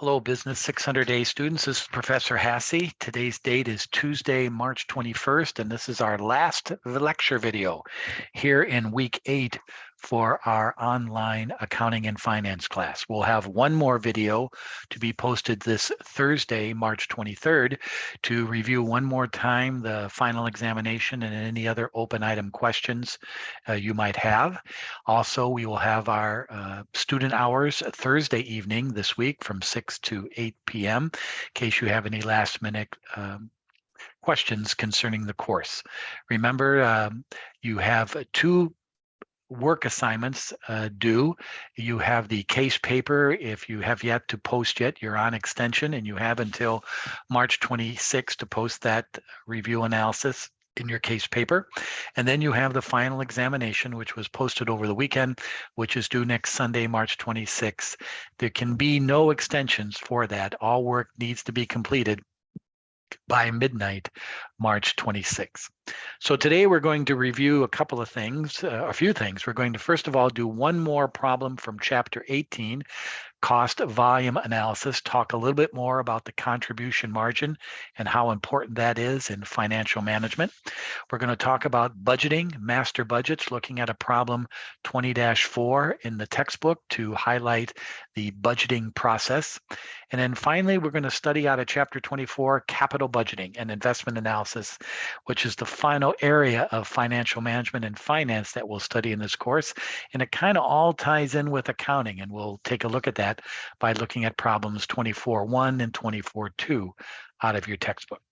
Hello, Business 600-day students. This is Professor Hassey. Today's date is Tuesday, March 21st, and this is our last lecture video here in week 8 for our online accounting and finance class. We'll have one more video to be posted this Thursday, March 23rd, to review one more time the final examination and any other open item questions you might have. Also, we will have our student hours Thursday evening this week from 6 to 8 p.m. in case you have any last minute questions concerning the course. Remember, you have two work assignments due. You have the case paper. If you have yet to post yet, you're on extension and you have until March 26th to post that review analysis in your case paper. And then you have the final examination, which was posted over the weekend, which is due next Sunday, March 26th. There can be no extensions for that. All work needs to be completed by midnight, March 26th. So today we're going to review a couple of things, a few things. We're going to first of all do one more problem from chapter 18, cost volume analysis, talk a little bit more about the contribution margin and how important that is in financial management. We're going to talk about budgeting, master budgets, looking at a problem 20-4 in the textbook to highlight the budgeting process. And then finally, we're going to study out of chapter 24, capital budgeting and investment analysis, which is the final area of financial management and finance that we'll study in this course. And it kind of all ties in with accounting, and we'll take a look at that by looking at problems 24-1 and 24-2 out of your textbook.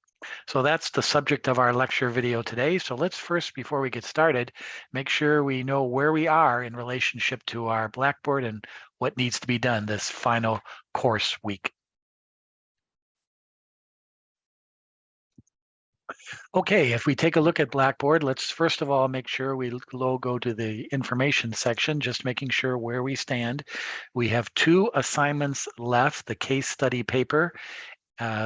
So that's the subject of our lecture video today. So let's first, before we get started, make sure we know where we are in relationship to our Blackboard and what needs to be done this final course week. Okay, if we take a look at Blackboard, let's first of all make sure we go to the information section, just making sure where we stand. We have two assignments left, the case study paper,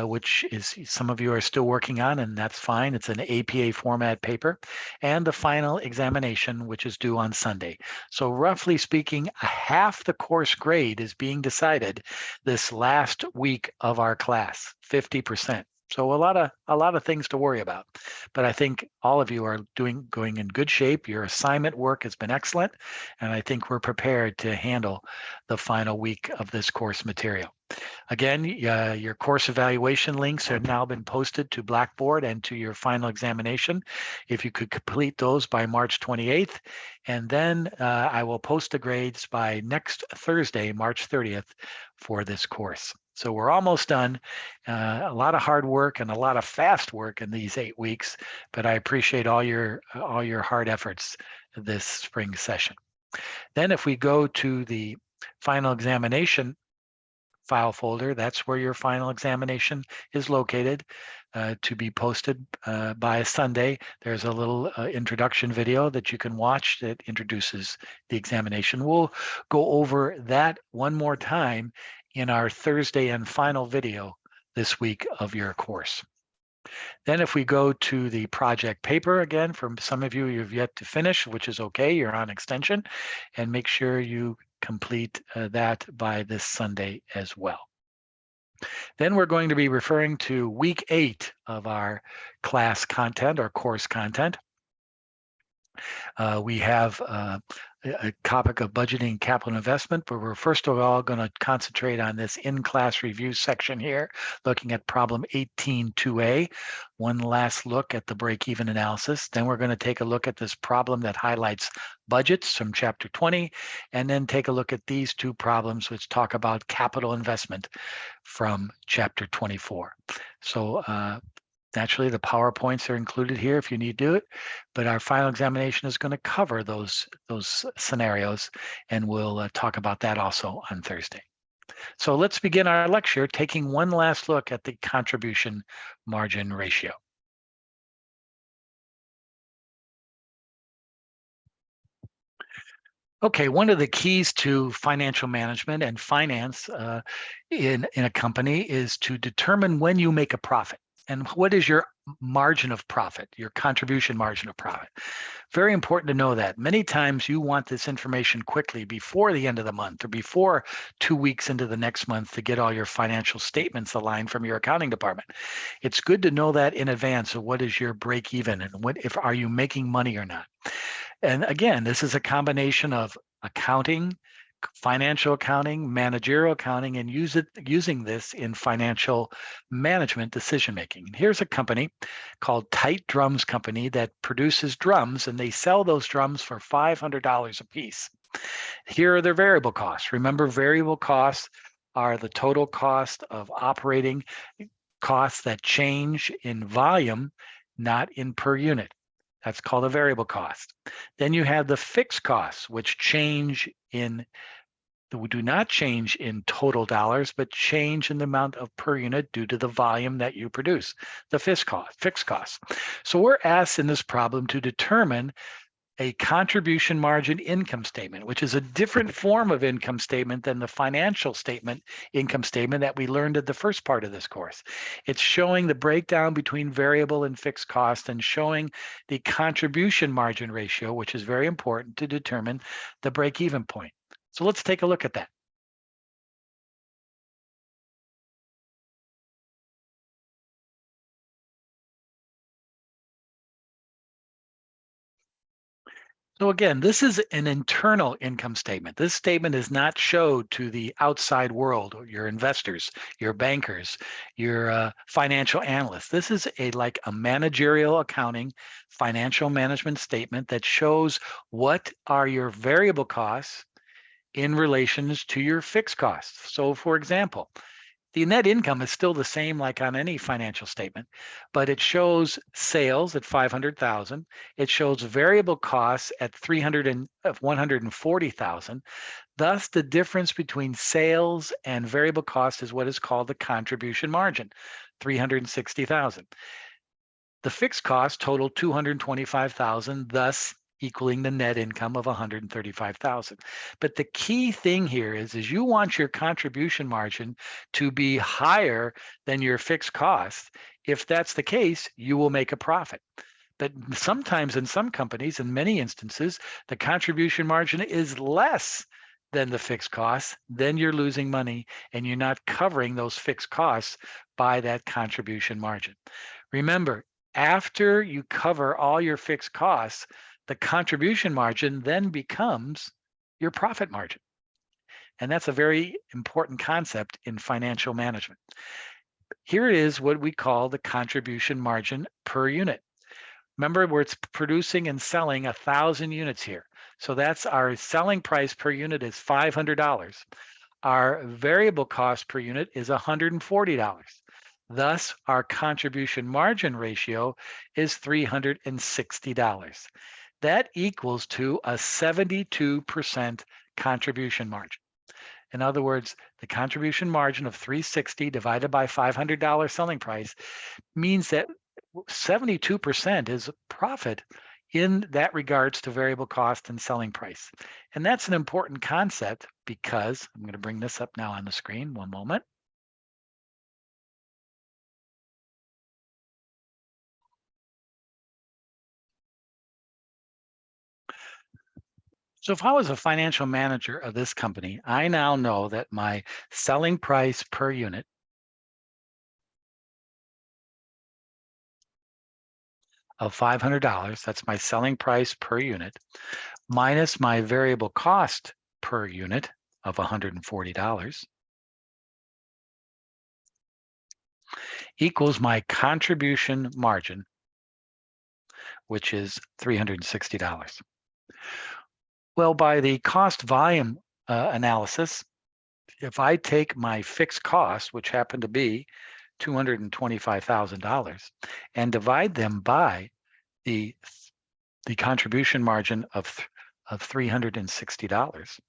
which is some of you are still working on, and that's fine. It's an APA format paper, and the final examination, which is due on Sunday. So roughly speaking, half the course grade is being decided this last week of our class, 50%. So a lot of things to worry about, but I think all of you are going in good shape. Your assignment work has been excellent, and I think we're prepared to handle the final week of this course material. Again, your course evaluation links have now been posted to Blackboard and to your final examination. If you could complete those by March 28th, and then I will post the grades by next Thursday, March 30th, for this course. So we're almost done. A lot of hard work and a lot of fast work in these 8 weeks, but I appreciate all your hard efforts this spring session. Then if we go to the final examination file folder, that's where your final examination is located, to be posted by Sunday. There's a little introduction video that you can watch that introduces the examination. We'll go over that one more time in our Thursday and final video this week of your course. Then if we go to the project paper, again, for some of you, you've yet to finish, which is okay, you're on extension, and make sure you complete that by this Sunday as well. Then we're going to be referring to week 8 of our class content or course content. We have a topic of budgeting and capital investment, but we're first of all going to concentrate on this in-class review section here, looking at problem 18-2A, one last look at the break-even analysis. Then we're going to take a look at this problem that highlights budgets from chapter 20, and then take a look at these two problems which talk about capital investment from chapter 24. So naturally, the PowerPoints are included here if you need to do it, but our final examination is going to cover those scenarios, and we'll talk about that also on Thursday. So let's begin our lecture taking one last look at the contribution margin ratio. Okay, one of the keys to financial management and finance in a company is to determine when you make a profit. And what is your margin of profit, your contribution margin of profit. Very important to know that. Many times you want this information quickly before the end of the month or before 2 weeks into the next month to get all your financial statements aligned from your accounting department. It's good to know that in advance of what is your break even and what if are you making money or not. And again, this is a combination of accounting, financial accounting, managerial accounting, and using this in financial management decision making. And here's a company called Tight Drums Company that produces drums, and they sell those drums for $500 a piece. Here are their variable costs. Remember, variable costs are the total cost of operating costs that change in volume, not in per unit. That's called a variable cost. Then you have the fixed costs, which do not change in total dollars, but change in the amount of per unit due to the volume that you produce, the fixed costs. So we're asked in this problem to determine a contribution margin income statement, which is a different form of income statement than the financial statement income statement that we learned at the first part of this course. It's showing the breakdown between variable and fixed cost and showing the contribution margin ratio, which is very important to determine the break-even point. So let's take a look at that. So again, this is an internal income statement. This statement is not showed to the outside world, your investors, your bankers, your financial analysts. This is like a managerial accounting financial management statement that shows what are your variable costs in relations to your fixed costs. So for example, the net income is still the same like on any financial statement, but it shows sales at 500,000. It shows variable costs at 140,000. Thus, the difference between sales and variable cost is what is called the contribution margin, 360,000. The fixed cost totaled 225,000, thus equaling the net income of 135,000. But the key thing here is you want your contribution margin to be higher than your fixed cost. If that's the case, you will make a profit. But sometimes in some companies, in many instances, the contribution margin is less than the fixed costs, then you're losing money and you're not covering those fixed costs by that contribution margin. Remember, after you cover all your fixed costs, the contribution margin then becomes your profit margin. And that's a very important concept in financial management. Here it is what we call the contribution margin per unit. Remember, we're producing and selling 1,000 units here. So that's our selling price per unit is $500. Our variable cost per unit is $140. Thus, our contribution margin ratio is $360. That equals to a 72% contribution margin. In other words, the contribution margin of 360 divided by $500 selling price means that 72% is profit in that regards to variable cost and selling price. And that's an important concept because I'm going to bring this up now on the screen. One moment. So if I was a financial manager of this company, I now know that my selling price per unit of $500, that's my selling price per unit, minus my variable cost per unit of $140, equals my contribution margin, which is $360. Well, by the cost volume analysis, if I take my fixed cost, which happened to be $225,000, and divide them by the contribution margin of $360,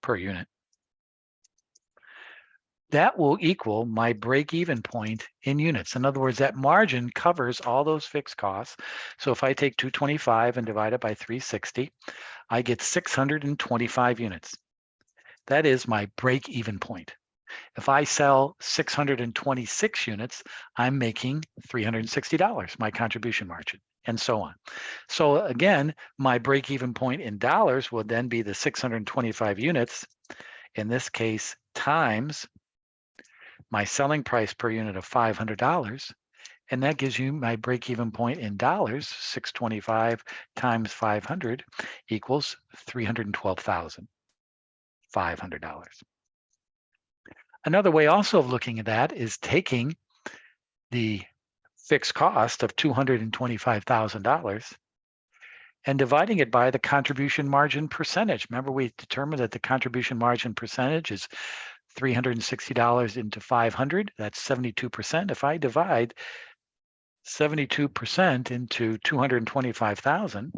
per unit, that will equal my break-even point in units. In other words, that margin covers all those fixed costs. So if I take 225 and divide it by 360, I get 625 units. That is my break-even point. If I sell 626 units, I'm making $360, my contribution margin, and so on. So again, my break-even point in dollars would then be the 625 units, in this case, times my selling price per unit of $500. And that gives you my break-even point in dollars. 625 times 500 equals $312,500. Another way also of looking at that is taking the fixed cost of $225,000 and dividing it by the contribution margin percentage. Remember, we determined that the contribution margin percentage is $360 into 500. That's 72%. If I divide 72% into 225,000,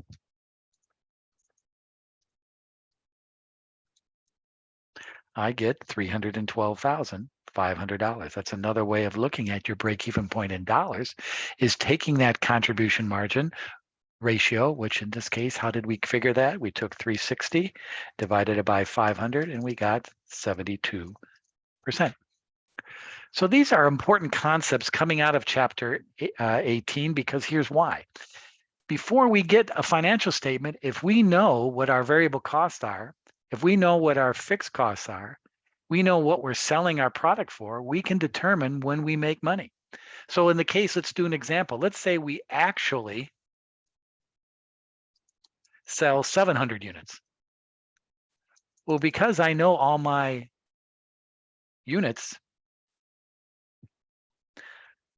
I get $312,500. That's another way of looking at your break-even point in dollars, is taking that contribution margin ratio, which in this case, how did we figure that? We took 360, divided it by 500, and we got 72%. So these are important concepts coming out of chapter 18, because here's why. Before we get a financial statement, if we know what our variable costs are, if we know what our fixed costs are, we know what we're selling our product for, we can determine when we make money. So in the case, let's do an example. Let's say we actually sell 700 units. Well, because I know all my units,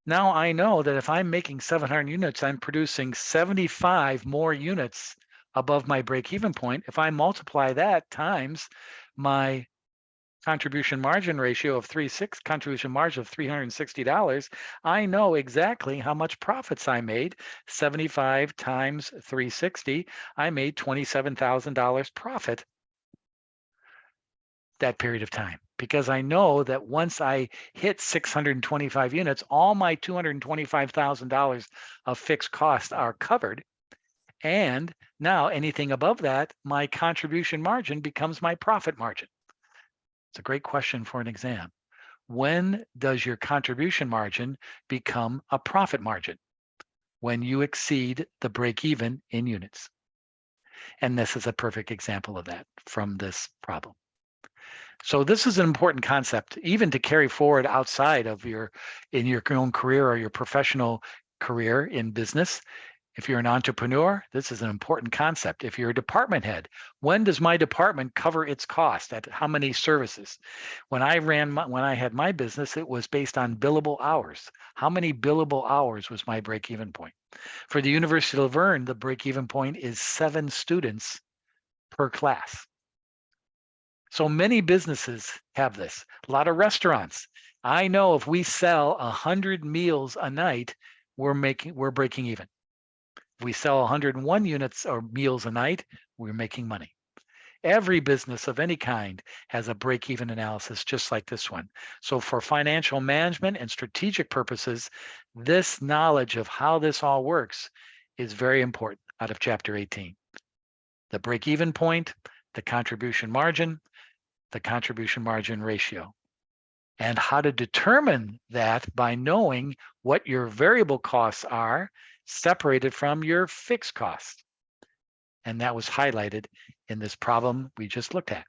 now I know that if I'm making 700 units, I'm producing 75 more units above my break-even point. If I multiply that times my contribution margin ratio of contribution margin of $360, I know exactly how much profits I made. 75 times 360, I made $27,000 profit that period of time, because I know that once I hit 625 units, all my $225,000 of fixed costs are covered. And now anything above that, my contribution margin becomes my profit margin. It's a great question for an exam. When does your contribution margin become a profit margin? When you exceed the break-even in units. And this is a perfect example of that from this problem. So this is an important concept, even to carry forward outside of in your own career or your professional career in business. If you're an entrepreneur, this is an important concept. If you're a department head, when does my department cover its cost at how many services? When I had my business, it was based on billable hours. How many billable hours was my break-even point? For the University of Laverne, the break-even point is 7 students per class. So many businesses have this. A lot of restaurants. I know if we sell 100 meals a night, we're breaking even. If we sell 101 units or meals a night, we're making money. Every business of any kind has a break-even analysis just like this one. So for financial management and strategic purposes, this knowledge of how this all works is very important out of chapter 18. The break-even point, the contribution margin, the contribution margin ratio, and how to determine that by knowing what your variable costs are separated from your fixed costs. And that was highlighted in this problem we just looked at.